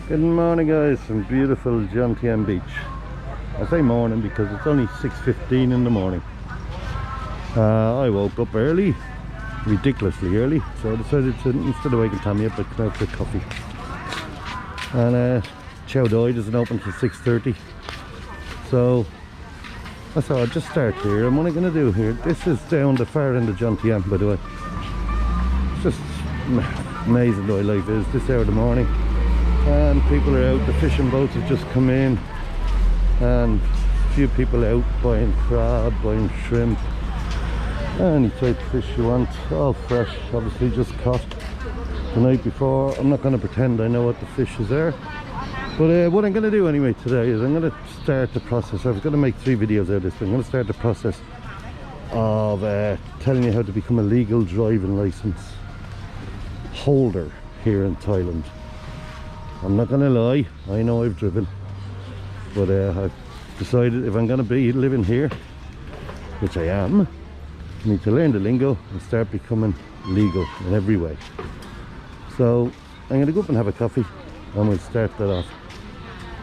Good morning guys from beautiful Untitled Beach. I say morning because it's only 6:15 in the morning. I woke up early, ridiculously early, so I decided to, instead of waking Tommy up, I'd come out for coffee. And Chow Doi doesn't open till 6:30, so I thought I'd just start here. And what I'm going to do here, this is down the far end of Untitled, by the way. It's just amazing the way life is this hour of the morning. And people are out, the fishing boats have just come in, and a few people out buying crab, buying shrimp, any type of fish you want, all fresh, obviously just caught the night before. I'm not going to pretend I know what the fishes are, but what I'm going to do anyway today is I'm going to start the process. I was going to make 3 videos out of this, but I'm going to start the process of telling you how to become a legal driving license holder here in Thailand. I'm not gonna lie, I know I've driven, but I've decided if I'm gonna be living here, which I am, I need to learn the lingo and start becoming legal in every way. So I'm gonna go up and have a coffee and we'll start that off.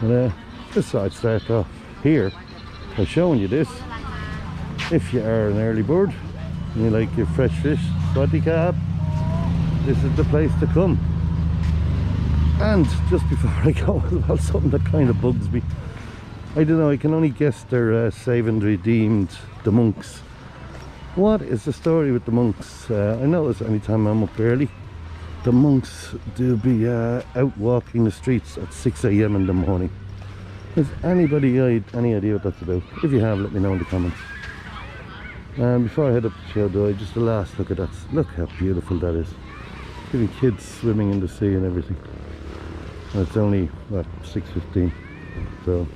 And just so I'd start off here by showing you this. If you are an early bird and you like your fresh fish, spotty cab, this is the place to come. And just before I go, well, something that kind of bugs me, I don't know, I can only guess they're saving and redeemed the monks. What is the story with the monks? I notice anytime I'm up early, the monks do be out walking the streets at 6 AM in the morning. Has anybody any idea what that's about? If you have, let me know in the comments. Before I head up to Chow Doi, just the last look at that. Look how beautiful that is. Even kids swimming in the sea and everything. And it's only, what, 6:15. So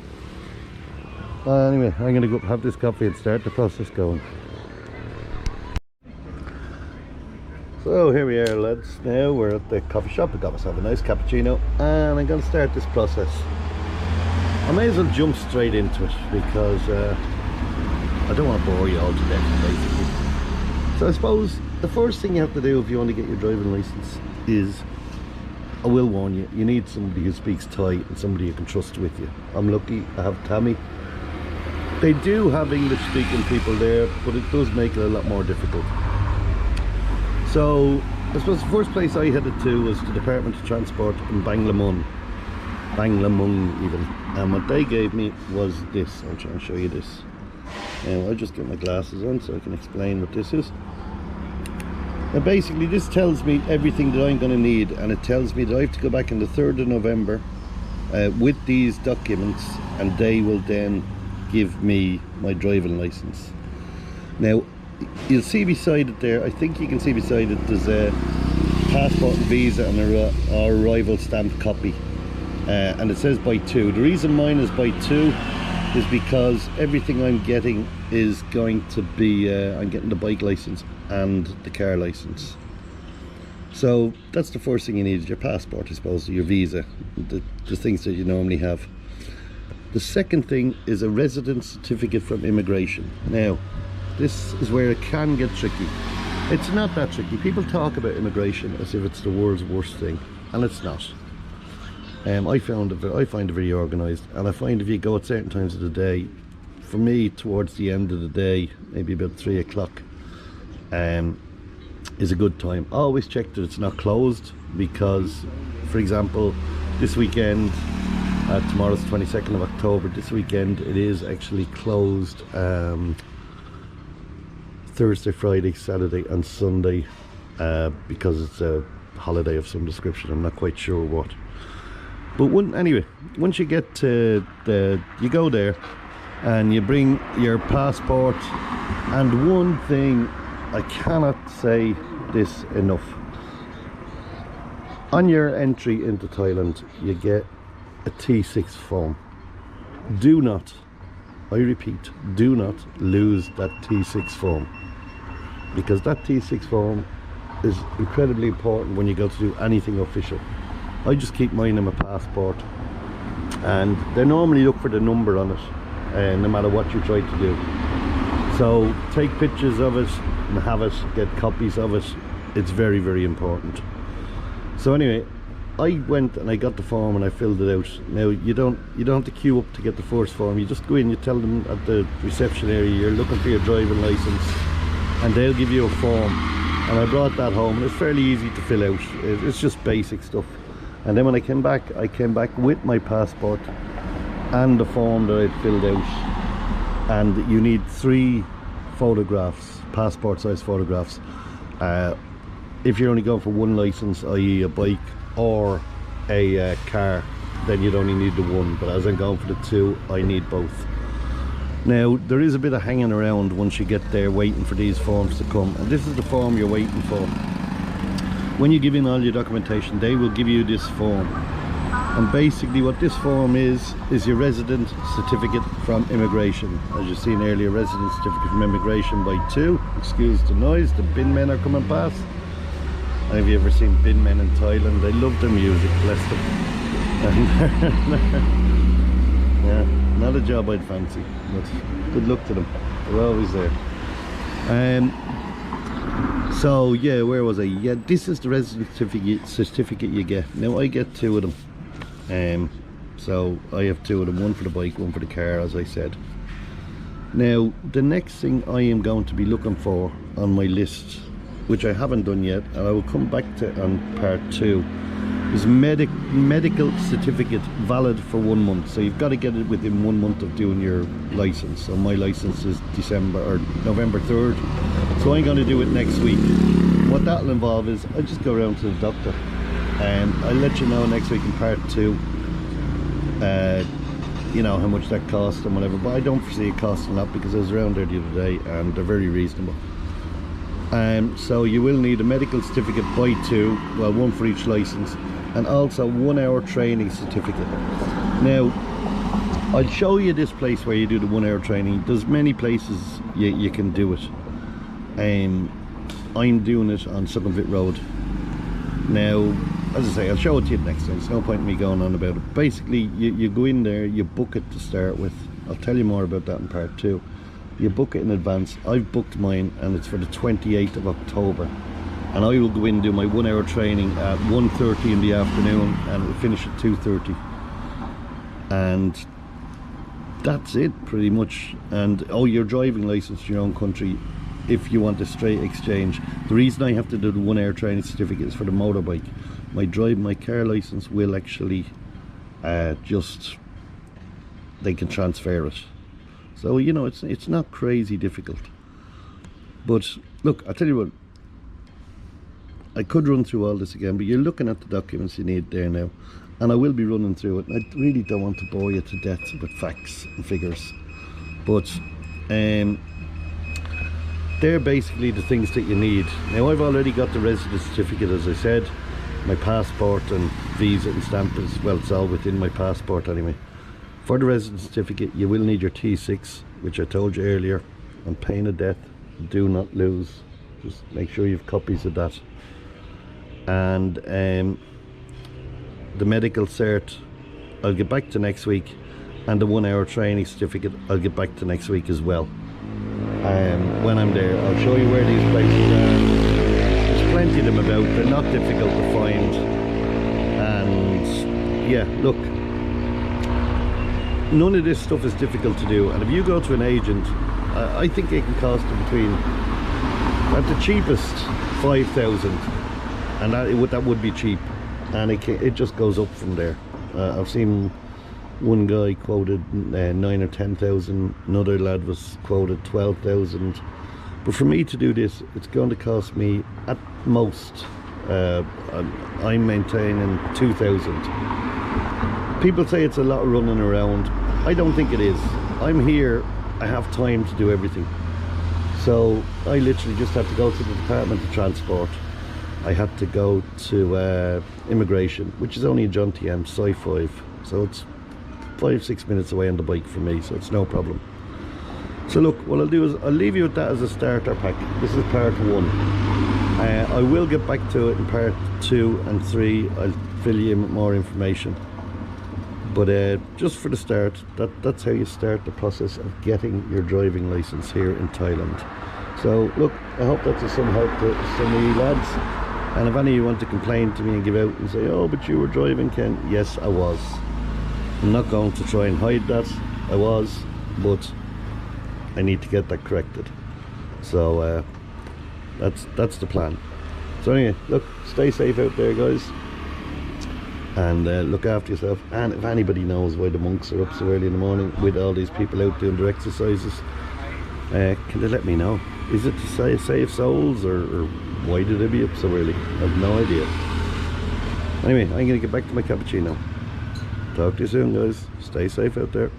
anyway, I'm going to go have this coffee and start the process going. So here we are, lads. Now we're at the coffee shop. I got myself a nice cappuccino and I'm going to start this process. I may as well jump straight into it because I don't want to bore you all to death, basically. So I suppose the first thing you have to do if you want to get your driving license is, I will warn you, you need somebody who speaks Thai and somebody you can trust with you. I'm lucky, I have Tammy. They do have English speaking people there, but it does make it a lot more difficult. So I suppose the first place I headed to was the Department of Transport in Banglamung even. And what they gave me was this. I'll try and show you this. Now I'll just get my glasses on so I can explain what this is. Now basically this tells me everything that I'm going to need, and it tells me that I have to go back on the 3rd of November with these documents, and they will then give me my driving license. Now you'll see beside it there, I think you can see beside it, there's a passport and visa and a arrival stamp copy, and it says by 2. The reason mine is by 2 is because everything I'm getting is going to be, I'm getting the bike license and the car license. So that's the first thing you need, is your passport, I suppose, your visa, the things that you normally have. The second thing is a residence certificate from immigration. Now, this is where it can get tricky. It's not that tricky. People talk about immigration as if it's the world's worst thing, and it's not. I find it very organised, and I find if you go at certain times of the day, for me towards the end of the day, maybe about 3 o'clock, is a good time. Always check that it's not closed, because for example this weekend, tomorrow's 22nd of October, this weekend it is actually closed Thursday, Friday, Saturday and Sunday, because it's a holiday of some description. I'm not quite sure what. But anyway, once you get to you go there and you bring your passport, and one thing, I cannot say this enough, on your entry into Thailand you get a T6 form. Do not, I repeat, do not lose that T6 form, because that T6 form is incredibly important when you go to do anything official. I just keep mine in my passport, and they normally look for the number on it, no matter what you try to do. So take pictures of it and have it, get copies of it. It's very, very important. So anyway, I went and I got the form and I filled it out. Now you don't have to queue up to get the first form. You just go in, you tell them at the reception area you're looking for your driving license, and they'll give you a form. And I brought that home, and it's fairly easy to fill out. It's just basic stuff. And then when I came back with my passport and the form that I'd filled out. And you need 3 photographs, passport size photographs. If you're only going for one license, i.e. a bike or a car, then you'd only need the one. But as I'm going for the 2, I need both. Now there is a bit of hanging around once you get there waiting for these forms to come, and this is the form you're waiting for. When you give in all your documentation, they will give you this form, and basically what this form is your resident certificate from immigration. As you've seen earlier, resident certificate from immigration by 2. Excuse the noise, the bin men are coming past. And have you ever seen bin men in Thailand? They love their music, bless them. Yeah, not a job I'd fancy, but good luck to them. They're always there. So yeah, where was I? Yeah, this is the resident certificate you get. Now I get 2 of them. So I have 2 of them, one for the bike, one for the car, as I said. Now the next thing I am going to be looking for on my list, which I haven't done yet, and I will come back to on part 2, is medical certificate valid for 1 month. So you've got to get it within 1 month of doing your license. So my license is November 3rd, so I'm going to do it next week. What that'll involve is I just go around to the doctor, and I'll let you know next week in part 2 you know how much that costs and whatever, but I don't foresee it costing a lot because I was around there the other day and they're very reasonable. So you will need a medical certificate by 2, well, 1 for each license, and also 1 hour training certificate. Now I'll show you this place where you do the 1 hour training. There's many places you can do it. I'm doing it on Suckinville Road. Now, as I say, I'll show it to you next time. There's no point in me going on about it. Basically, you go in there, you book it to start with. I'll tell you more about that in part 2. You book it in advance. I've booked mine, and it's for the 28th of October. And I will go in and do my 1 hour training at 1:30 in the afternoon, and it'll finish at 2:30. And that's it, pretty much. And your driving license to your own country, if you want a straight exchange. The reason I have to do the 1 hour training certificate is for the motorbike. My car license will actually they can transfer it. So you know, it's not crazy difficult. But look, I'll tell you what, I could run through all this again, but you're looking at the documents you need there now, and I will be running through it. I really don't want to bore you to death with facts and figures, but they're basically the things that you need. Now I've already got the resident certificate, as I said, my passport and visa and stamp as well. It's all within my passport anyway. For the resident certificate you will need your T6, which I told you earlier, and pain of death, do not lose. Just make sure you have copies of that. And the medical cert I'll get back to next week, and the 1 hour training certificate I'll get back to next week as well. When I'm there, I'll show you where these places are. There's plenty of them about. They're not difficult to find, and yeah, look, none of this stuff is difficult to do. And if you go to an agent, I think it can cost you between, at the cheapest, 5,000, and that would be cheap, and it just goes up from there. I've seen one guy quoted 9 or 10,000, another lad was quoted 12,000. But for me to do this, it's going to cost me at most, I'm maintaining 2,000. People say it's a lot of running around. I don't think it is. I'm here, I have time to do everything. So I literally just have to go to the Department of Transport. I had to go to immigration, which is only in John TM, Sci 5. So it's 5-6 minutes away on the bike for me, so it's no problem. So look, what I'll do is I'll leave you with that as a starter pack. This is part 1. I will get back to it in part 2 and 3. I'll fill you in with more information, but just for the start, that's how you start the process of getting your driving license here in Thailand. So look, I hope that's of some help to some of you lads, And if any of you want to complain to me and give out and say, oh, but you were driving, Ken, yes, I was. I'm not going to try and hide that. I was, but I need to get that corrected. So that's the plan. So anyway, look, stay safe out there, guys, and look after yourself. And if anybody knows why the monks are up so early in the morning with all these people out doing their exercises, can they let me know? Is it to save souls, or why do they be up so early? I have no idea. Anyway, I'm going to get back to my cappuccino. Talk to you soon, guys. Stay safe out there.